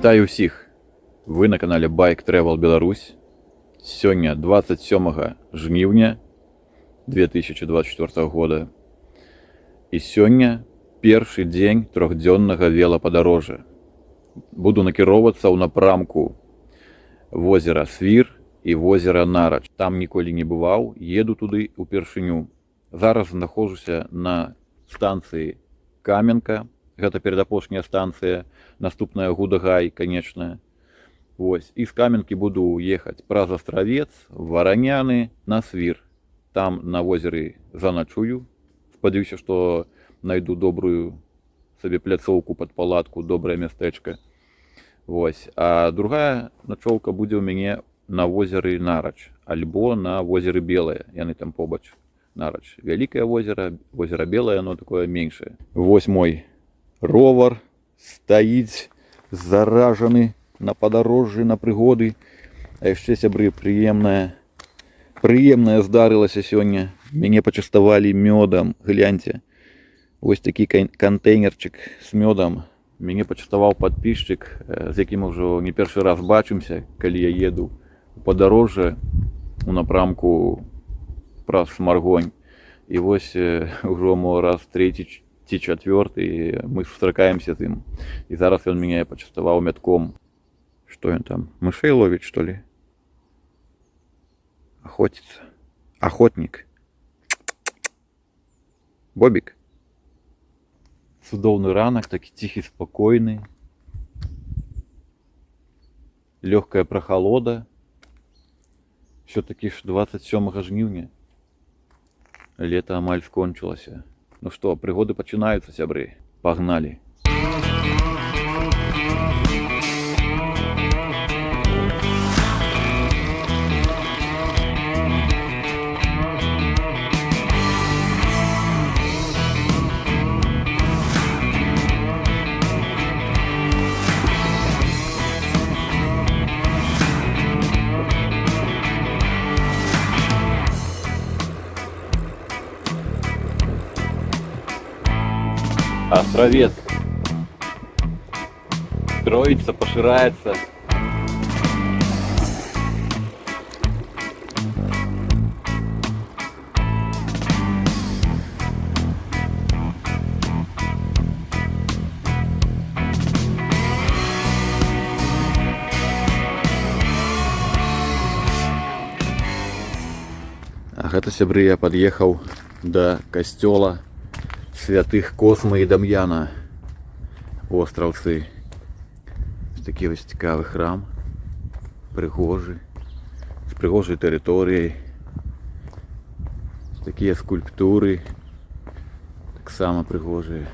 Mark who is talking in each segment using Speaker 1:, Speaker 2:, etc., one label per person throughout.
Speaker 1: Вітаю ўсіх! Вы на канале Bike Travel Беларусь. Сёння 27 жніўня 2024 года. І сёння першы дзень трохдзённага велападарожжа. Буду накіроўвацца ў напрамку возера Свір і возера Нарач. Там ніколі не бываў, еду туды ўпершыню. Зараз знаходжуся на станцыі Каменка. Гэта перадапошняя станцыя, наступная Гудагай, канечне. Вось. І з Каменкі буду ехаць праз Астравец, Вараняны, на Свір. Там на возеры заначую. Спадзяюся, што найду добрую сабе пляцоўку пад палатку, добрае мястэчка. Вось. А другая начоўка будзе ў мяне на возеры Нарач, альбо на возеры Белае. Яны там побач. Нарач. Вялікае возера, возера Белае, оно такое меншае. Вось мой ровар стаіць заражаны на падарожжы, на прыгоды. А яшчэ, сябры, прыемнае здарылася сёння. Мяне пачаставалі мёдам. Гляньце, вось такі кантэйнерчык з мёдам. Мяне пачаставаў падпісчык, з якім ўжо не першы раз бачымся, калі я еду у падарожжа у напрамку праз Маргонь. І вось ужо мо раз трэці ці чацвёрты мы сустракаемся з ім. І зараз ён мяне пачаставаў мятком. Што ён там, мышэй ловіць, што ли? Охотится. Охотник. Бобик. Цудоўны ранак, такі ціхі, спакойны. Лёгкая прахалода. Всё-такі ж 27 жніўня. Лето амаль скончылася. Ну што, прыгоды пачынаюцца, сябры. Пагналі. Островец строится, поширается. А гэта, сябры, я пад'ехаў да касцёла святых Косма і Дам'яна у Астраўцы. Такі вось цікавы храм, прыгожы, з прыгожай тэрыторыяй. Такія скульптуры таксама прыгожыя.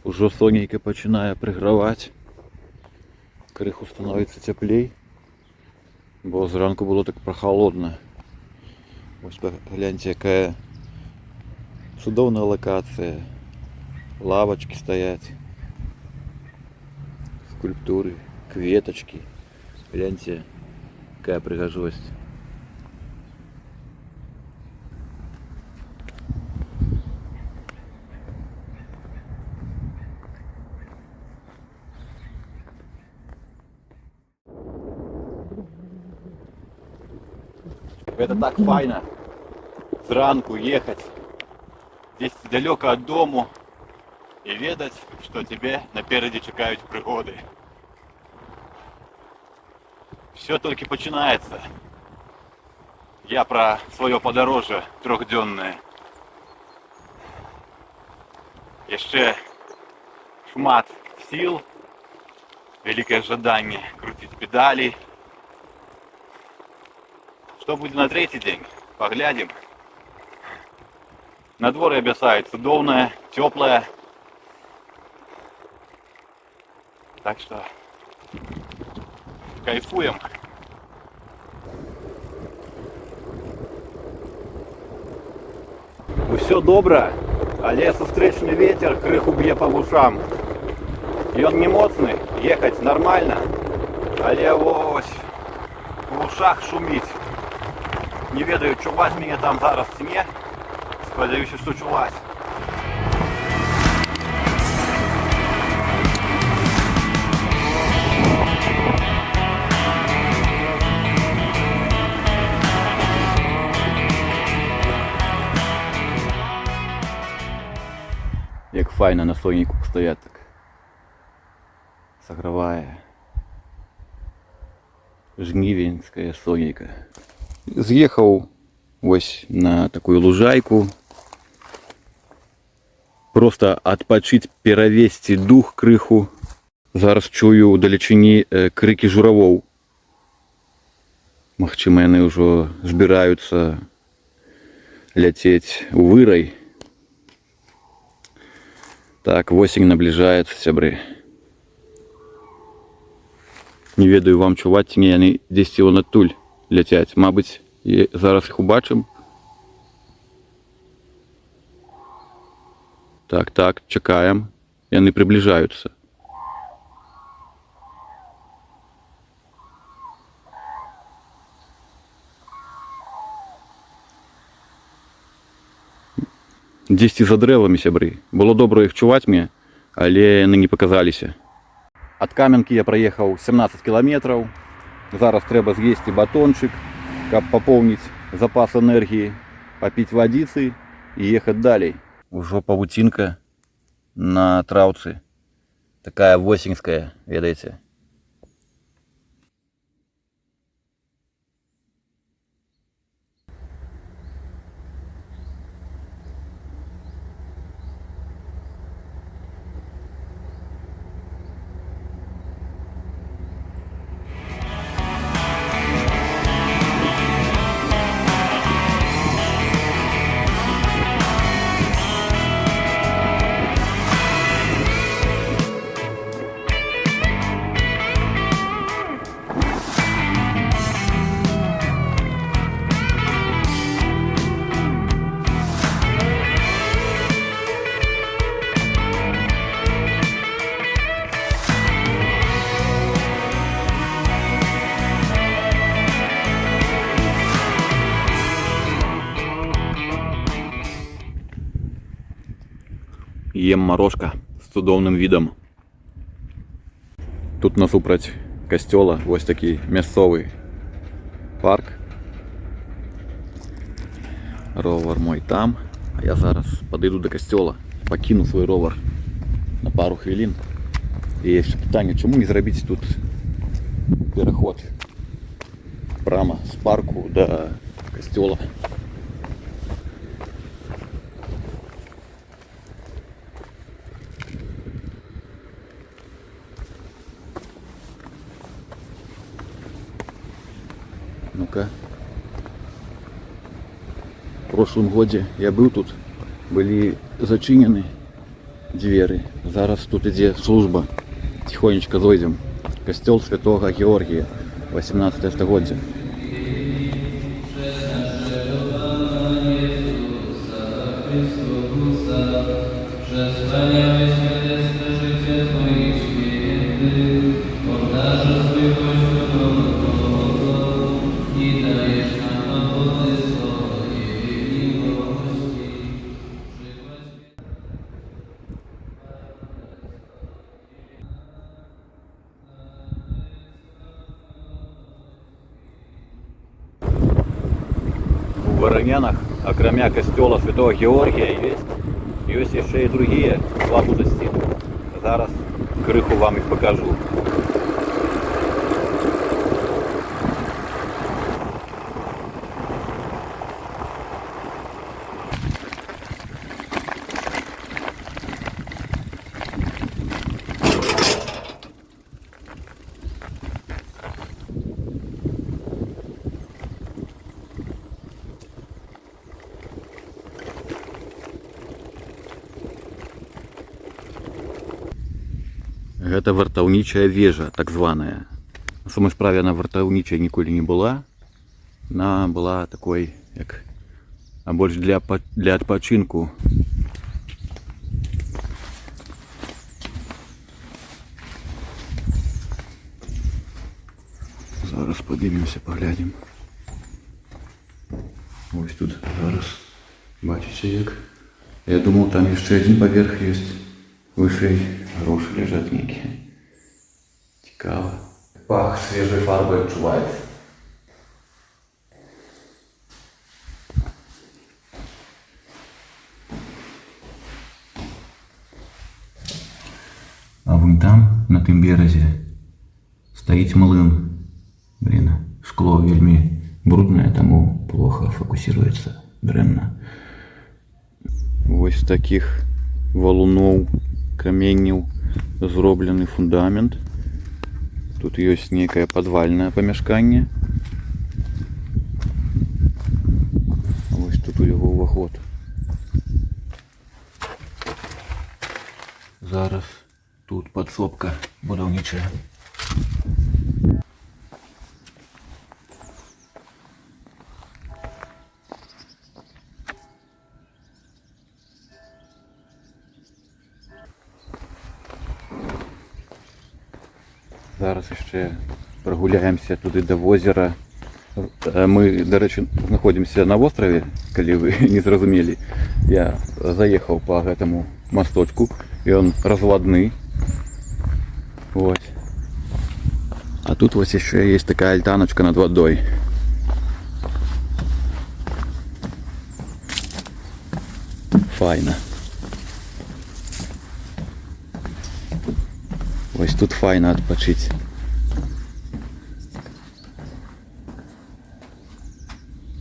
Speaker 1: Ужо сонейка пачынае прыграваць. Крыху становіцца цяплей, бо зранку было так прахалодна. Вось гляньце, якая цудоўная лакацыя. Лавачкі стаяць, скульптуры, кветачкі. Гляньце, якая прыгажосць. Это так файно. Зранку ехать. Здесь далеко от дому. И ведать, что тебе напереди чекают пригоды. Все только починается. Я про свое подорожжя трехденное. Еще шмат сил, великое жадание крутить педали. Что будет на третий день? Поглядим. На дворе обещают цудовное, теплое. Так что кайфуем. Все добре, але сустречный ветер крыху б'е по ушам. Ён не моцны, ехать нормально, але ось в ушах шумить. Не ведаю, чуваць меня там зараз ці не. Спадзяюся, што чуваць. Як файна на сонейку пастаяць так. Сагравае. Жнівеньская сонейка. З'ехаў ось на такую лужайку. Просто адпачыць, перавесці дух крыху. Зараз чую у далечыні крыкі журавоў. Магчыма, яны ўжо збіраюцца ляцець у вырай. Так, осень наближается, сябры. Не ведаю, вам чуваць ці не, яны дзесьці вон адтуль ляцяць. Мабыць, зараз іх убачым. Так, чакаем. Яны приближаются. Дзесьці за дрэвамі, сябры. Было добра іх чуваць мне, але яны не паказаліся. Ад Каменкі я праехаў 17 кіламетраў. Зараз трэба з'есці батончык, каб папоўніць запас энергіі, папіць вадзіцы і ехаць далей. Ужо павуцінка на траўцы. Такая восеньская, ведаеце. Ем морожка з цудоўным відам. Тут насупраць касцёла вось такі мясцовы парк. Ровар мой там, а я зараз падыду до касцёла, пакіну свой ровар на пару хвілін. І яшчэ пытанне, чаму не зрабіць тут пераход прямо з парку до касцёла. Ну-ка. В прошлом годзе я быў тут, былі зачынены дзверы. Зараз тут ідзе служба. Тихонечко зойдзем. Касцёл Святого Георгія, 18 стагоддзе. Варанянах, акрамя касцёла Святого Георгія, ёсць яшчэ і другія славутасці. Зараз крыху вам іх пакажу. Гэта вартаўнічая вежа, так званая. На самой справе она вартаўнічай ніколі не была. Она была такой, як, а больш для адпачынку. Зараз падымемся, паглядзім. Вось тут зараз бачыце як. Я думаў, там яшчэ адзін паверх ёсць. Вышэй грошы ляжаць нейкія. Цікава. Пах свежай фарбы адчуваецца. А вон там, на тым беразе, стаіць млын. Блин, шкло вельмі бруднае, таму плохо фокусируецца, дрэнна. Вось з такіх валуноў, каменняў зроблены фундамент. Тут ёсць некае падвальнае памяшканне. Вось тут у яго ўваход. Зараз тут падсобка будаўнічая. Зараз яшчэ прагуляемся туды да возера. Мы, дарэчы, знаходзімся на востраве, калі вы не зразумелі. Я заехаў па гэтаму масточку, ён развадны. Вот. А тут вось яшчэ есть такая альтаначка над вадой. Файна. Вось тут файна адпачыць.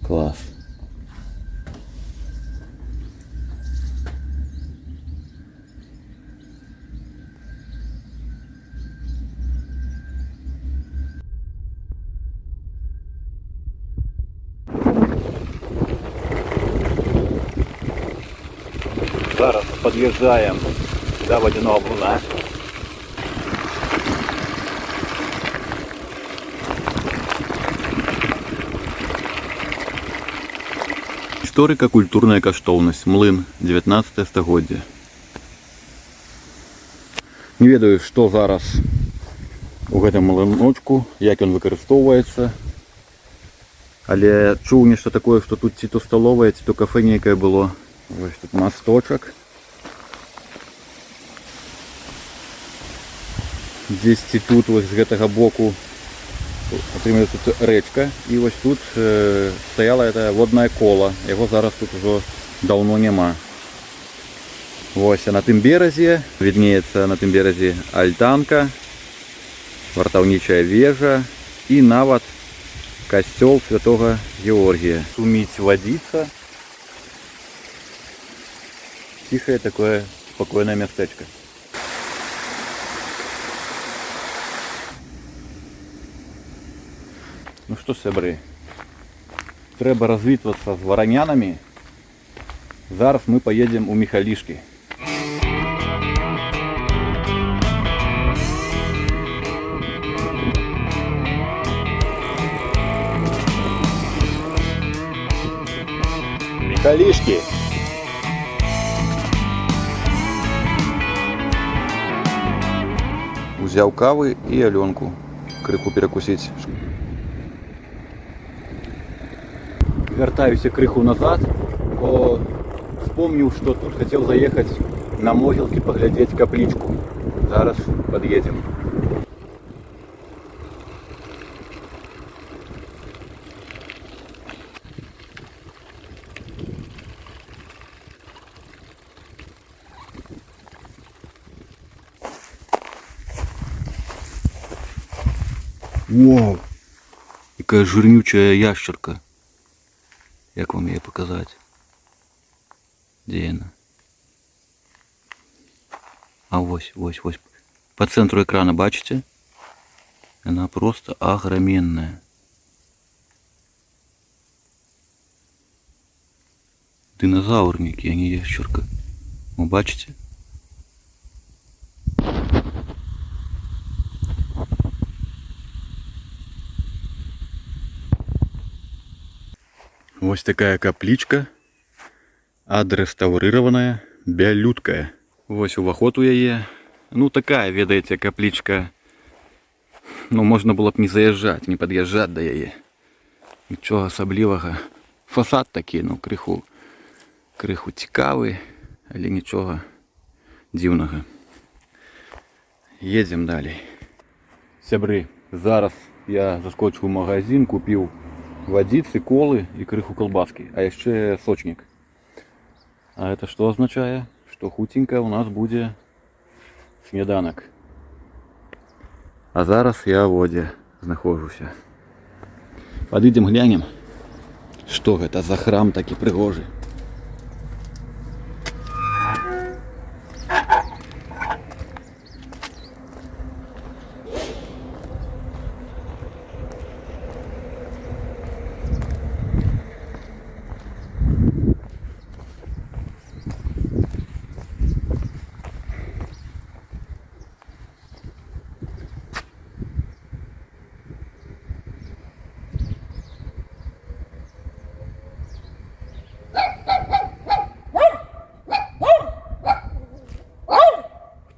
Speaker 1: Клас. Зараз подъезжаем до водяного млына. Історико-культурная каштоўнасць, млын, 19 стагоддзе. Не ведаю, што зараз у гэтым млыночку, як ён выкарыстоўваецца. Але чуў нешта такое, што тут ці то сталовая, ці то кафе нейкае было. Вось тут масточак. Дзесьці тут, вось з гэтага боку, атрымліваецца тут рэчка, і вось тут стаяла это воднае кола. Яго зараз тут ужо даўно няма. Вось, а на тым беразе віднеецца, на тым беразе альтанка, вартаўнічая вежа і нават касцёл Святого Георгія. Шуміць вадзіца. Тихое такое спокойное местечко. Ну что, сябры, трэба развітвацца з варанянамі. Зараз мы поедем у Михалішкі. Михалішкі. Узяў кавы і Алёнку крыху перакусіць. Вяртаюся крыху назад, бо вспомніў, што тут хацеў заехаць на могілкі паглядзець каплічку. Зараз пад'едзем. Вау! Какая жирнючая ящерка. Як вам її показати? Де вона? А ось. По центру экрана, бачите? Она просто огроменная. Динозавр некий, а не ящерка. Вы бачите? Вот такая капличка, адреставрированная, бялюткая. Вот уваход у яе. Ну такая, ведаете, капличка. Ну можна было б не заезжать, не подъезжать до яе. Нічого особливого. Фасад такий, ну криху цікавий, але нічого дивного. Едем далі. Сябри, зараз я заскочив в магазин, купив водицы, колы и крыху колбаски, а еще сочник. А это что означает? Что хутенько у нас будет сніданок. А зараз я в воде знаходжуся. Подойдем глянем, что это за храм такий пригожий.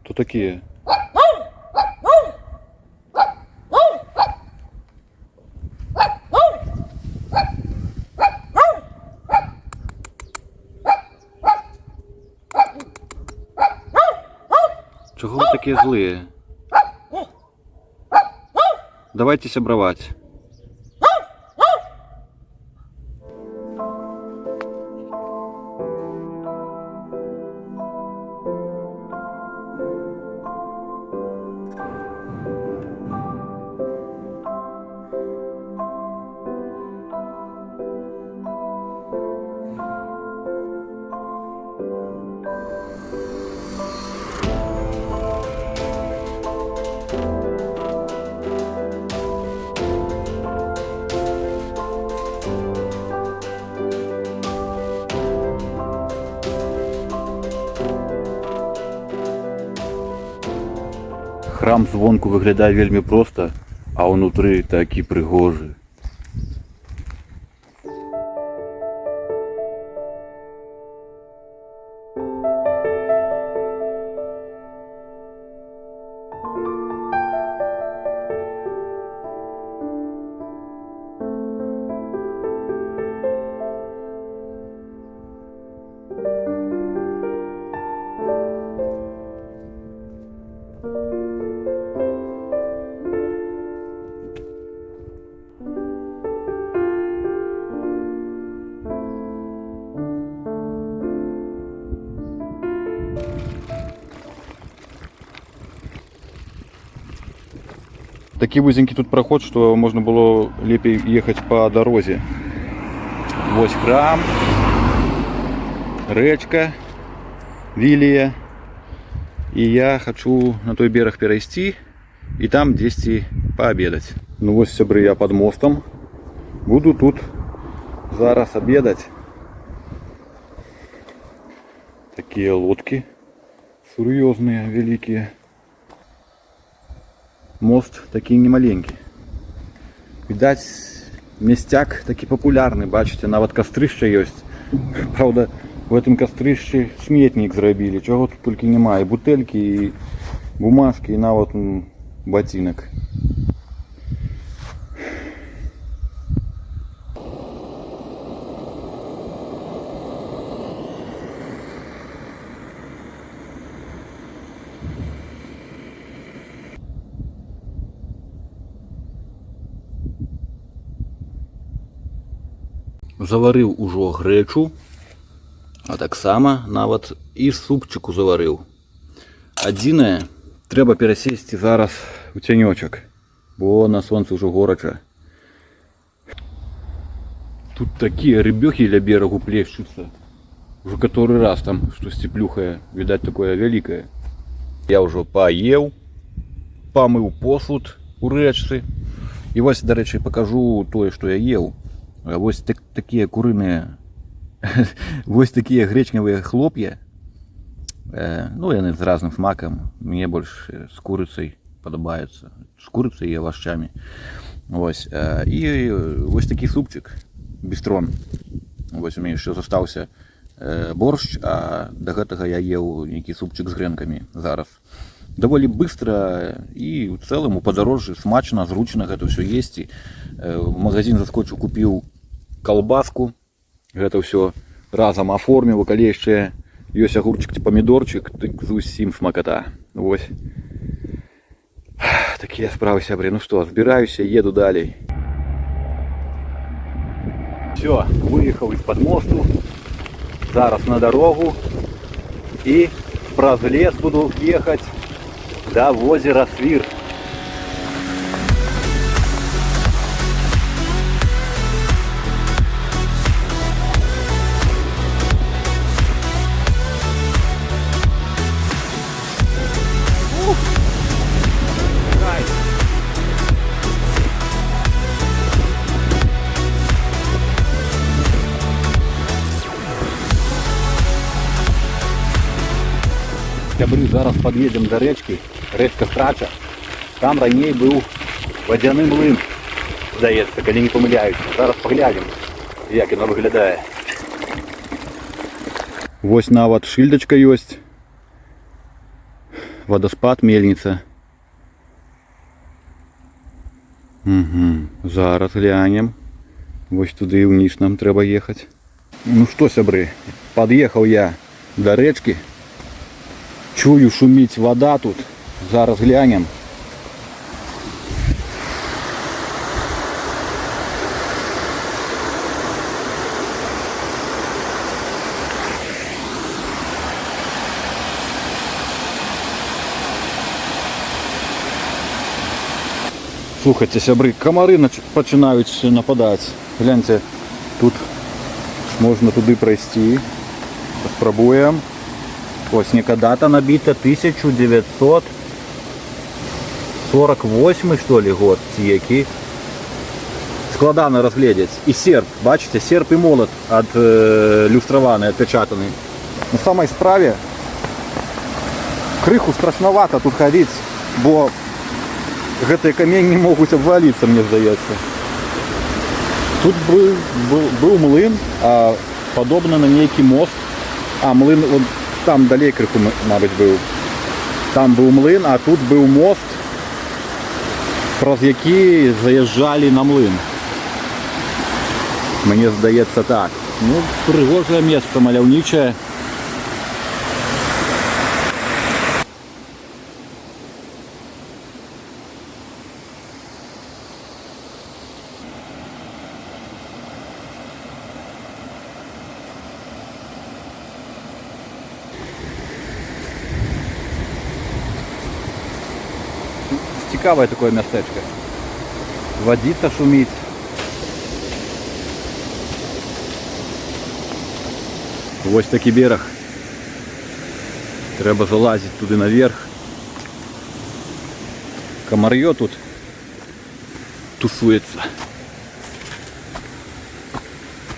Speaker 1: Кто такие? Чего вы такие злые? Давайте сябровать. Храм звонку выглядае вельмі проста, а ўнутры такі прыгожы. Такий вузенький тут проход, что можно было лепей ехать по дороге. Вот храм, речка, Вилия. И я хочу на той берег перейти и там 10 пообедать. Ну вот, сябры, я под мостом. Буду тут зараз обедать. Такие лодки серьезные, великие. Мост такий немаленький. Видать, местяк таки популярный, бачите, нават кастрышча есть. Правда, в этом кастрышчы сметник зробили, чого тут тільки немає. І бутельки, і бумажки, і нават ботинок. Заварыў ужо грэчу, а таксама нават і супчыку заварыў. Адзінае, трэба перасесці зараз у цянёчак. бо на сонцы ўжо горача. Тут такія рыбёхі ля берагу плешчуцца. Уже который раз там штосьці плюхае, відаць такое вялікае. Я ўжо паеў, памыў посуд у рэчцы. І вось, дарэчы, пакажу тое, што я еў. Вось такія курыныя, вось такія гречневыя хлоп'я. Ну, яны з разным смакам. Мне больш з курыцай падабаюцца. З курыцай і авачамі. Вось. І вось такі супчык. Бістрон. Вось у мяне яшчэ застаўся борщ, а да гэтага я еў нейкі супчык з грэнкамі зараз. Даволі быстра і ў цэлым у падарожжы смачна, зручна гэта ўсё есці. В магазин заскочыў, купіў калбаску. Гэта ўсё разам аформіў, калі яшчэ ёсць агурчык ці памідорчык, дык зусім смаката. Вось. Такія справы, сябры. Ну што, збіраюся, еду далей. Все, выехаў из-пад мосту. Зараз на дорогу. І праз лес буду ехаць до возера Свір. Сябры, зараз пад'едзем да рэчкі, рэчка Страча. Там раней быў вадзяны млын, здаецца, калі не памыляюсь. Зараз паглядзім, як яна выглядае. Вось нават шыльдачка ёсць. Вадаспад, мельніца. Зараз глянем. Вось туды ўніз нам трэба ехаць. Ну што, сябры, пад'ехаў я да рэчкі. Чую, шуміць вода тут. Зараз глянем. Слухайте, сябры, камары пачынаюць нападаць. Гляньте, тут можна туды прайсці. Спрабуем. Ось нека дата набіта 1948, что ли, год, ці які. Складана разгледзець. І серп, бачите, серп і молот люстраваны, адпечатаны. На самай справе крыху страшнавата тут хадзіць, бо гэтыя каменні могуць абваліцца, мне здаецца. Тут быў млын, падобна на нейкі мост. Млын там далей крыху, мабыць, быў. Там быў млын, а тут быў мост, праз які заязджалі на млын. Мне здаецца так. Ну, прыгожае месца, маляўнічае. Цікавае такое мястэчка. Вадзіца шуміць. Вось такі бераг. Трэба залазіць туды наверх. Камар'ё тут тусуецца.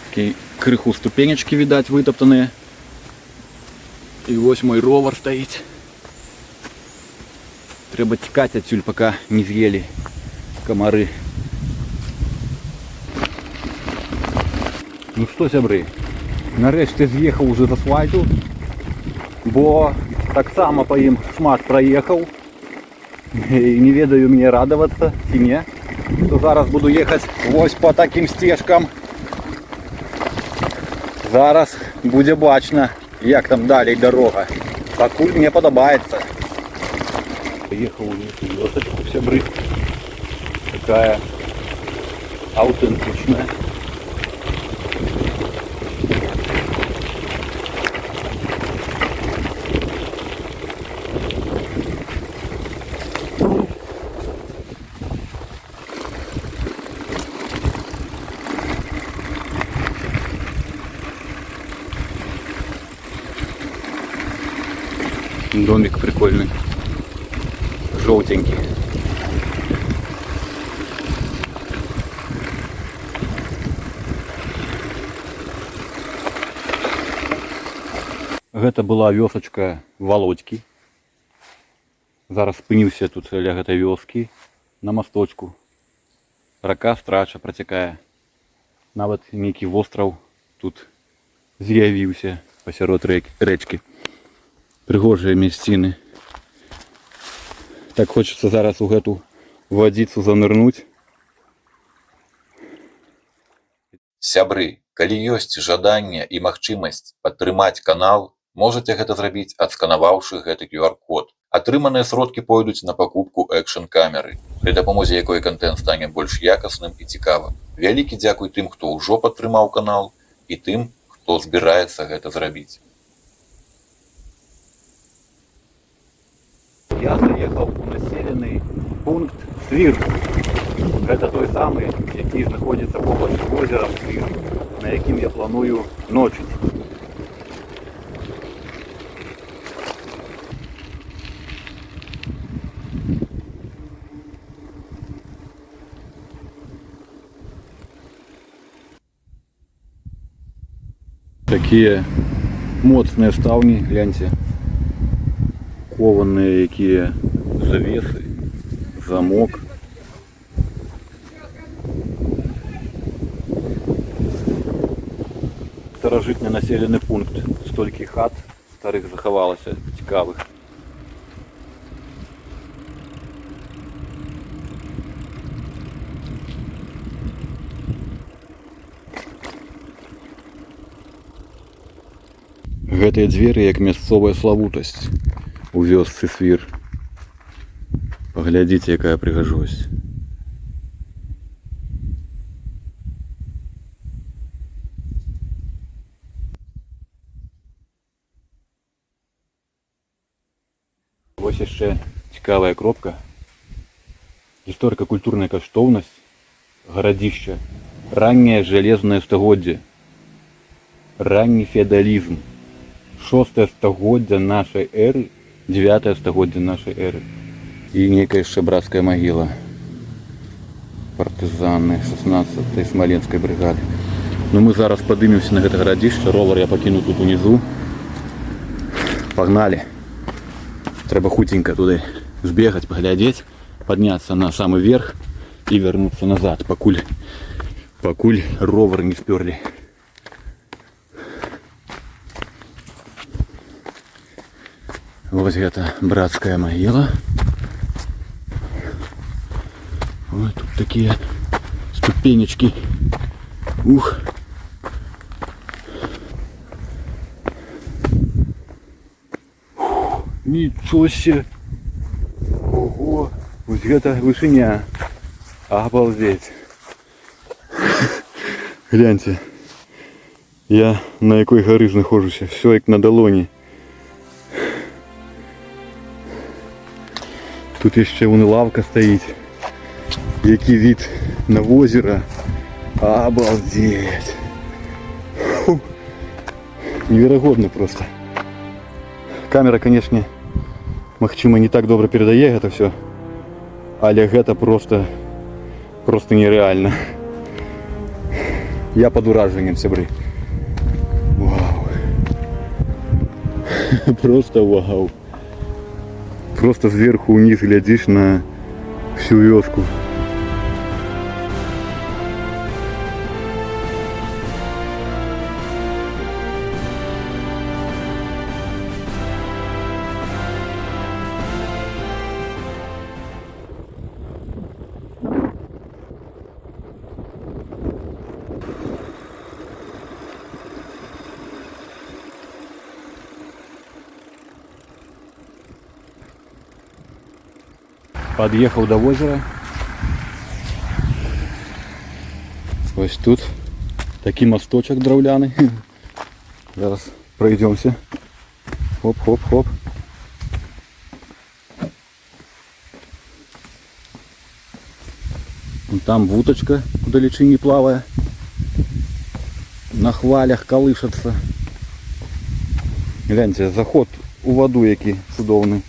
Speaker 1: Такія крыху ступенечкі, відаць, вытаптаныя. І вось мой ровар стаіць. Трэба цікаць адсюль, пока не з'елі камары. Ну што, сябры, нарэшце з'ехаў уже з асфальту, бо таксама па ім шмат праехаў. І не ведаю, мне радавацца ці не, то зараз буду ехаць вось по такім сцежкам. Зараз будзе бачна, як там далей дарога. Пакуль мне падабаецца. Приехал в эту вёсочку, сябры. Такая аутентичная. Домик прикольный. Желтенький. Гэта была вёсачка Володькі. Зараз спыніўся тут ля гэтай вёскі на масточку. Рака Страча працякае. Нават нейкі востраў тут з'явіўся пасярод рэчкі. Прыгожыя мясціны. Так хочется зараз у гэту вадзіцу занырнуць.
Speaker 2: Сябры, калі ёсць жаданне і магчымасць падтрымаць канал, можаце гэта зрабіць, адсканаваўшы гэты QR-код. Атрыманыя сродкі пойдуць на пакупку экшн-камеры, пры дапамозе якой кантэнт стане больш якасным і цікавым. Вялікі дзякуй тым, хто ўжо падтрымаў канал, і тым, хто збіраецца гэта зрабіць.
Speaker 1: Я заехаў у населены пункт Свір. Гэта той самы, які знаходзіцца побач з возерам Свір, на якім я планую ночыць. Такія моцныя стаўні, гляньце. Кованыя якія завесы, замок. Старажытны населены пункт. Столькі хат старых захавалася, цікавых. Гэтыя дзверы як мясцовая славутасць у вёсцы Свір. Паглядзіце, якая прыгажосць. Вось яшчэ цікавая кропка. Гісторыка-культурная каштоўнасць гарадзішча. Ранняе жалезнае стагоддзе. Ранні феадалізм. 6 стагоддзя нашай эры, 9 стагоддзя нашай эры. І нейкая яшчэ брацкая магіла. Партызаны 16-й смаленскай брыгады. Ну мы зараз падымемся на гэта гарадзішча. Ровар я пакіну тут унізу. Пагналі. Трэба хутенька туды збегаць, паглядзець, падняцца на самы верх і вярнуцца назад, пакуль ровар не спёрлі. Вось гэта брацкая магіла. Ой, тут такія ступенечкі. Ух! Нічого себе! Ого! Вось гэта вышыня. Обалдеть! Гляньте. Я на якой гары знаходжуся. Все як на далоні. Тут яшчэ вон лавка стаіць. Які від на возера. Обалдеть. Фу. Неверагодна просто. Камера, конечно, магчыма не так добра перадае гэта все. Але гэта просто нереально. Я под ураженнем, сябры. Вау. Просто вау. Просто сверху вниз глядишь на всю вёску. Подъехал до озера. Ось тут такий мосточок драўляны. Зараз пройдемся. Хоп-хоп-хоп. Там вуточка, куда личине плавая. На хвалях колышется. Гляньте, заход у воду, які цудовні.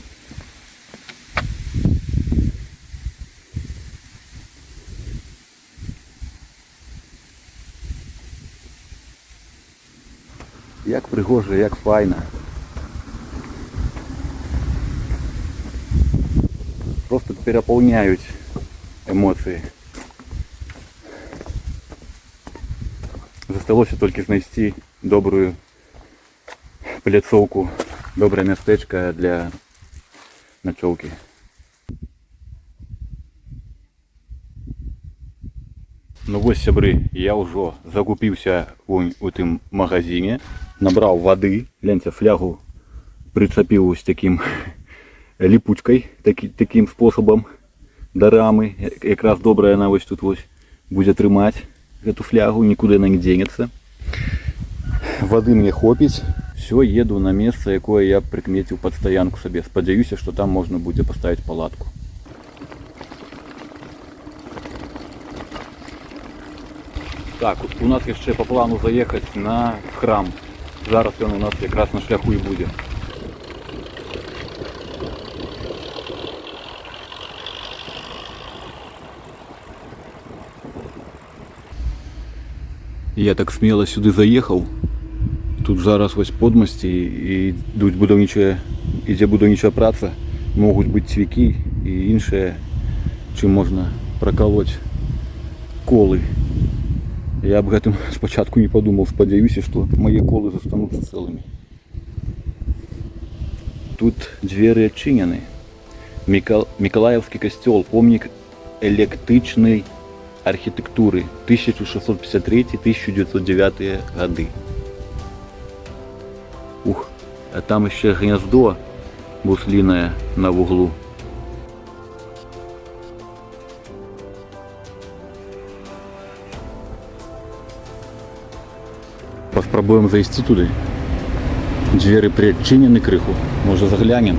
Speaker 1: Як пригожа, як файна. Просто переповняють емоції. Засталося тільки знайти добру пляцовку, добре містечко для ночовки. Ну ось, сябры, я ўжо закупіўся у тым магазине, набраў воды, гляньте, флягу прицепіў з таким липучкой, таким способом до рамы. Якраз добрая она вось тут вось будзе трымаць эту флягу, никуда она не денется. Воды мне хопіць. Все, еду на место, якое я прикметил под стоянку себе. Спадзяюся, что там можно будет поставить палатку. Так, у нас еще по плану заехать на храм. Зараз он у нас как раз на шляху и будет. Я так смело сюди заехал. Тут зараз ось подмості і йде будівнича праця. Можуть бути цвіки і інше, чим можна проколоть коли. Я об этом спочатку не подумал, сподіваюся, що мої коли застануться цілими. Тут двері відчинені. Миколаївський костел, помник еклектичної архітектури 1653-1909 годы. Ух, а там еще гнездо буслиное на углу. Попробуем зайти туда. Двери приотчинены крыху. Может, заглянем.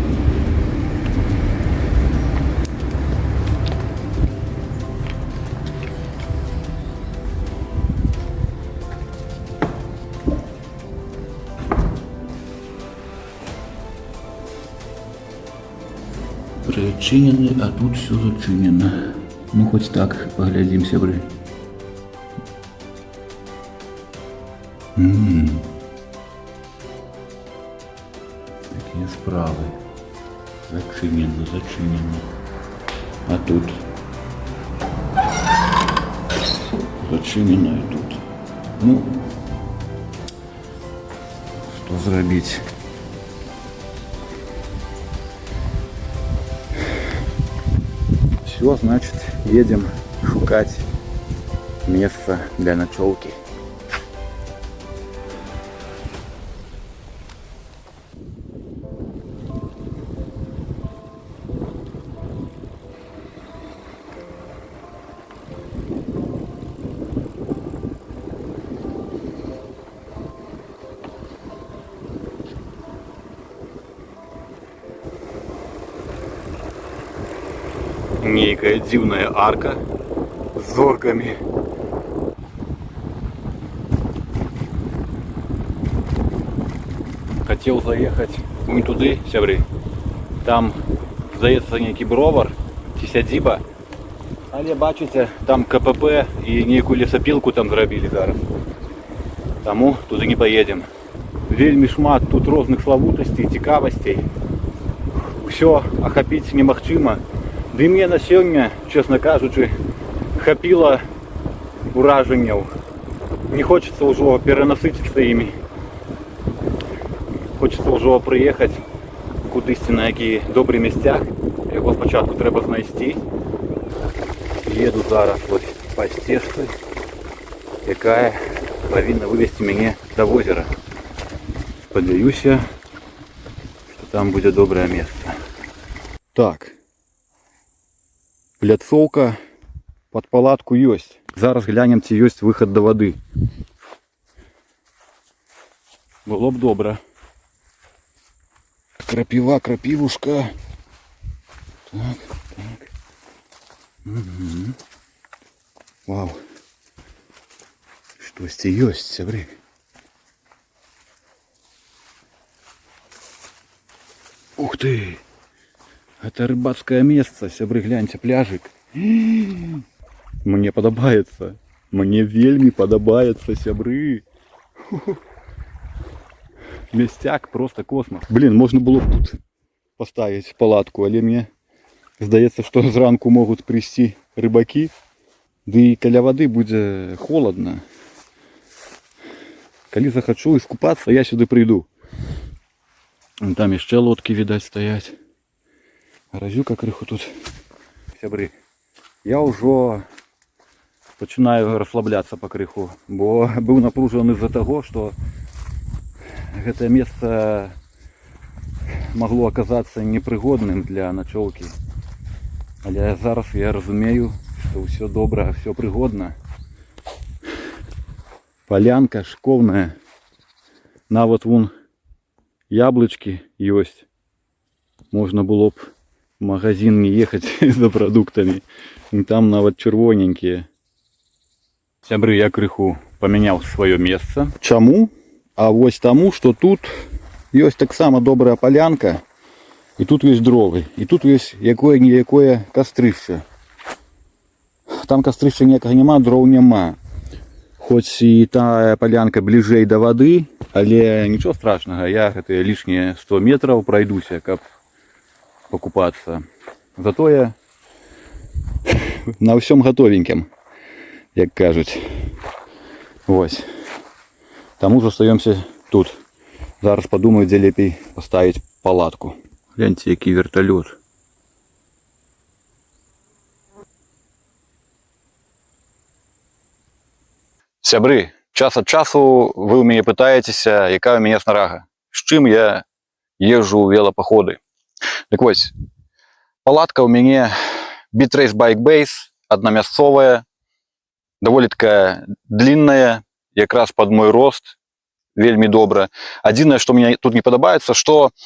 Speaker 1: Приотчинены, а тут все зачинено. Ну, хоть так поглядим, сябры. Такие справы. Зачинено. А тут зачинено и тут. Ну, что зробить? Все, значит, едем шукать место для ночевки. Некая дивная арка с зорками. Хотел заехать вон туди, сябры. Там, здається, некий бровар, ці сядзіба. Але бачите, там КПП і некую лесопилку там зробили зараз. Тому туди не поедем. Вельмі шмат тут розных славутостей, цікавостей. Все охопить немагчыма. Ды мне на сёння, честно кажучи, хапіла ураженняў. Не хочется уже перенасытиться ими. Хочется уже приехать кудись на які добрі місця. Його спочатку треба знайти. Еду зараз ось по стежці, яка повинна вивести мене до озера. Сподіваюся, що там буде добре місце. Так. Пляцовка под палатку есть. Зараз глянем, ці есть выход до воды. Было б добре. Крапива, крапивушка. Так. Угу. Вау. Что-то есть, сябры. Ух ты! Это рыбацкое место, сябры, гляньте, пляжик. Мне подобаецца. Мне вельмі падабаецца, сябры. Мясцяк, просто космос. Блин, можно было б тут поставить палатку, але мне здаецца, што зранку могуць прыйсці рыбакі. Ды і каля вады будзе холодна. Калі захачу искупацца, я сюды прыйду. Там яшчэ лодкі, відаць, стаяць. Гразюка крыху тут. Сябры, я ўжо пачынаю расслабляцца пакрыху, бо быў напружаны з-за таго, што гэтае месца магло аказацца непрыгодным для начоўкі. Але зараз я разумею, што ўсё добра, ўсё прыгодна. Палянка шкоўная. Нават вон яблычкі ёсць. Можна было б в магазин не ехаць за прадуктамі. Там нават чырвоненькія. Сябры, я крыху памяняў сваё месца. Чаму? А вось таму, што тут ёсць таксама добрая палянка. І тут ёсць дровы. І тут ёсць якое-ніякое кастрышча. Там кастрышча ніякага няма, дроў няма. Хоць і тая палянка бліжэй да вады, але нічого страшнага, я гэтыя лішнія 100 метраў пройдуся, каб покупацца. Затое на ўсём гатовенькім, як кажуць. Вось. Таму застаёмся тут. Зараз падумаю, дзе лепей паставіць палатку. Гляньце, які верталёт. Сябры, час ад часу вы ў мяне пытаецеся, якая ў мяне снарага. З чым я езжу ў велапаходы. Дык вось, палатка ў мяне Bitrace Bike Base, аднамясцовая, даволі такая длинная, якраз под мой рост, вельмі добра. Адзінае, што мне тут не падабаецца, што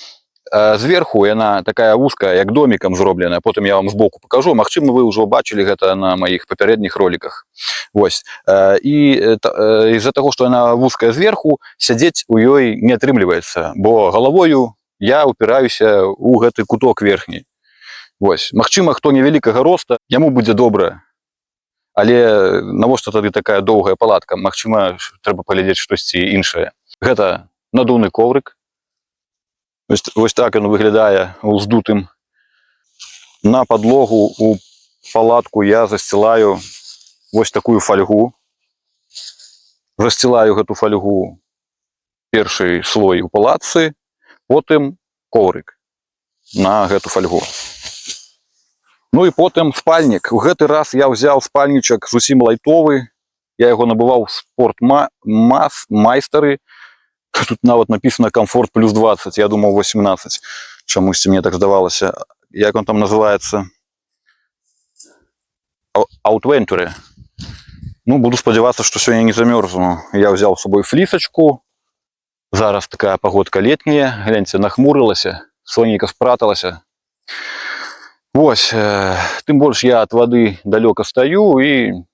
Speaker 1: зверху яна такая вузкая, як домиком зробленая. Потым я вам збоку покажу. Магчыма, вы ўжо бачылі гэта на маіх папярэдніх роликах. Вось. І из-за таго, што яна вузкая зверху, сядзець у ёй не атрымліваецца, бо галавою я упіраюся ў гэты куток верхні. Вось. Магчыма, хто невялікага роста, яму будзе добра. Але навошта тады такая доўгая палатка? Магчыма, трэба паглядзець штосьці іншае. Гэта надуўны коврик. Вось так он выглядае уздутым. На подлогу у палатку я застилаю вось такую фольгу. Застилаю гэту фольгу першы слой у палатцы, потым коврик на гэту фольгу. Ну і потым спальнік. У гэты раз я ўзяў спальнічак зусім лайтовы. Я яго набываў майстары. Тут нават написано комфорт плюс 20, я думал 18. Чамусьці мне так здавалася. Як он там называется? Outventure. Ну, буду спадзявацца, што сёння не замёрзну. Я ўзяў з собой флісачку. Зараз такая погодка летняя. Гляньце, нахмурылася, сонейка спраталася. Вось, тым больш я ад вады далёка стаю, і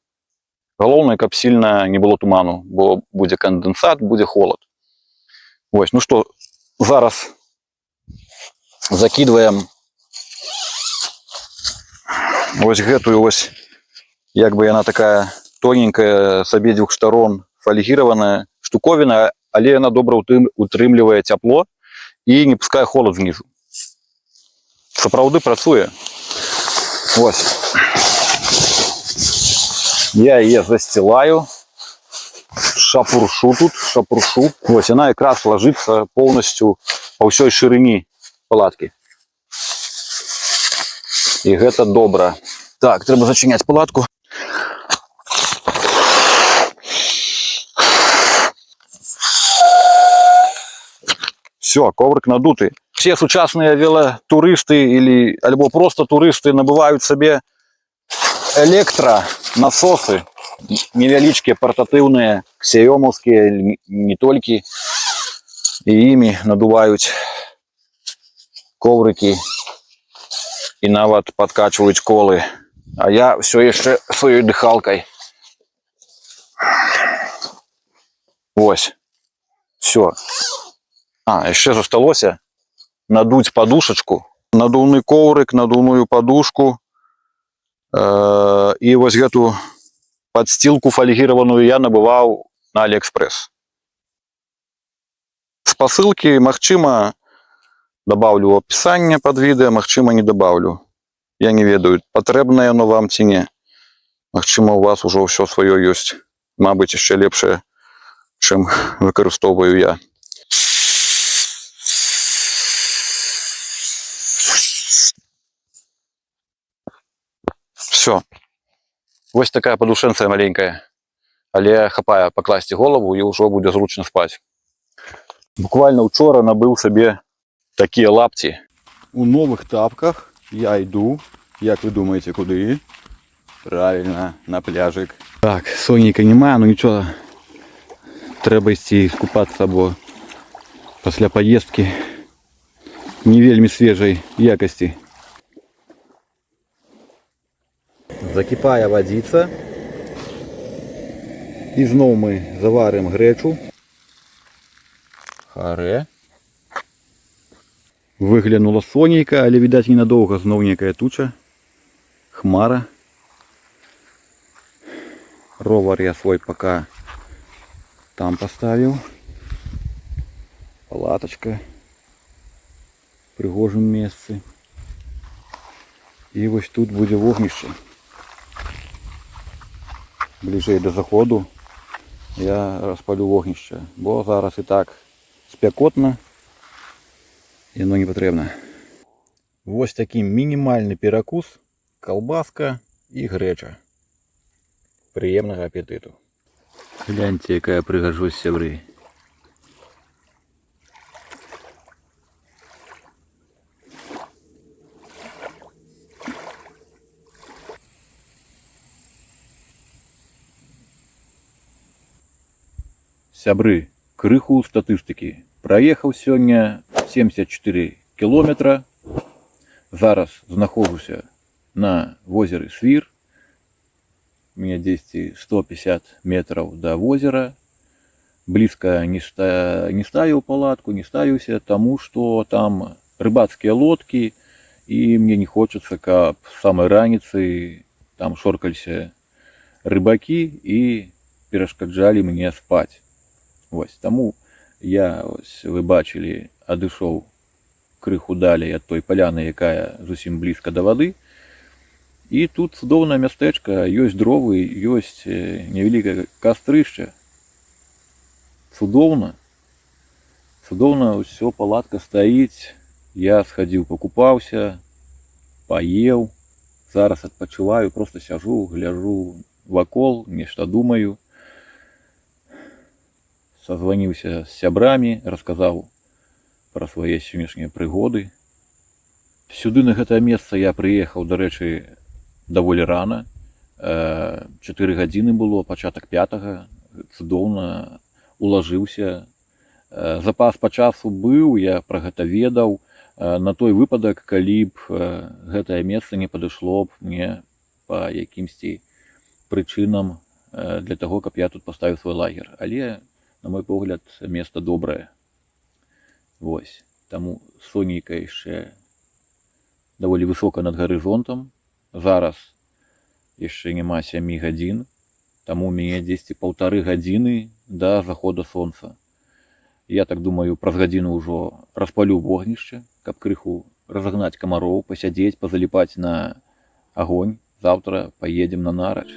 Speaker 1: галоўнае, каб сильна не было туману, бо будзе кандэнсат, будзе холод. Вось, ну што, зараз закидваем вось гэтую вось, як бы яна такая тоненькая, с абедзвюх сторон фольгированная штуковина, але яна добра утрымлівае цяпло і не пускае холод знізу. Сапраўды працуе. Вось. Я яе застилаю. Шапуршу тут, шапуршу. Вось, она якраз ложится полностью по ўсёй шырыні палатки. И гэта добра. Так, трэба зачиняць палатку. Все, коврик надутый. Все сучасныя велотурысты или альбо просто турысты набывают себе электронасосы. Невялічкія партатыўныя, ксіёмаўскія, не толькі, і імі надуваюць коврыкі і нават падкачваюць колы. А я ўсё яшчэ сваёй дыхалкай. Вось. Все. А, яшчэ засталося надуть подушечку, надувны коврик, надувную подушку. И вот эту подстилку фольгированную я набывал на Алиэкспресс. Спасылки, магчыма, добавлю описание под видео, магчыма не добавлю. Я не ведаю, патрэбнае оно вам ці не. Магчыма, у вас уже все свое есть. Мабыць, яшчэ лепшае, чым выкарыстоўваю я. Все. Вось такая подушенция маленькая. Але хапае пакласці голову і ўжо будзе зручна спаць. Буквально учора набыў сабе такія лапці. У новых тапках я иду. Як вы думаете, куды? Правильно, на пляжик. Так, сонейка нема, ну нічого. Трэба ісці скупацца, бо пасля поездки не вельмі свежай якасці. Закипае водица. І зноў мы заварым грэчу. Харе. Выглянула сонейка, але, відаць, ненадоўга зноў некая туча. Хмара. Ровар я свой пока там поставил. Палаточка. В пригожым месцы. І вось тут будзе вогнішча. Бліжэй до заходу я распалю вогнішча, бо зараз і так спякотна, і оно не патрэбна. Вось такі мінімальны перакус, калбаска і грэча. Прыемнага апетыту. Гляньце, якая прыгажосць, сябры. Сябры, крыху статыстыкі. Праехаў сёння 74 кілометра. Зараз знаходжуся на возеры Свір. У меня 150 метров до озера. Близко не ставил палатку, не ставился, тому что там рыбацкие лодки, и мне не хочется, как с самой раницы там шоркались рыбаки и перешкоджали мне спать. Вось, тому я, ось, вы бачили, адышоў крыху далей ад той паляны, якая зусім блізка да вады. І тут цудоўнае мястэчка, ёсць дровы, ёсць невялікае кастрышча. Цудоўна. Цудоўна ўсё, палатка стаіць. Я схадзіў, пакупаўся, паеў. Зараз адпачываю, просто сяжу, гляжу вакол, нешта думаю. Созваніўся з сябрамі, расказаў пра свае сённяшнія прыгоды. Сюды, на гэтае месца, я прыехаў, дарэчы, даволі рана. 4 гадзіны было, пачатак 5-га. Цудоўна улажыўся. Запас па часу быў, я пра гэта ведаў. На той выпадак, калі б гэтае месца не падышло б мне па якімсьці прычынам для таго, каб я тут паставіў свой лагер. Але, на мой погляд, место добрае. Вось. Таму сонейка яшчэ даволі высока над гарызонтам. Зараз яшчэ няма 7 гадзін, таму у мяне дзесьці 1,5 гадзіны да захода сонца. Я так думаю, праз гадзіну ўжо распалю вогнішча, каб крыху разагнаць камароў, пасядзець, пазаліпаць на агонь. Завтра поедем на нарач.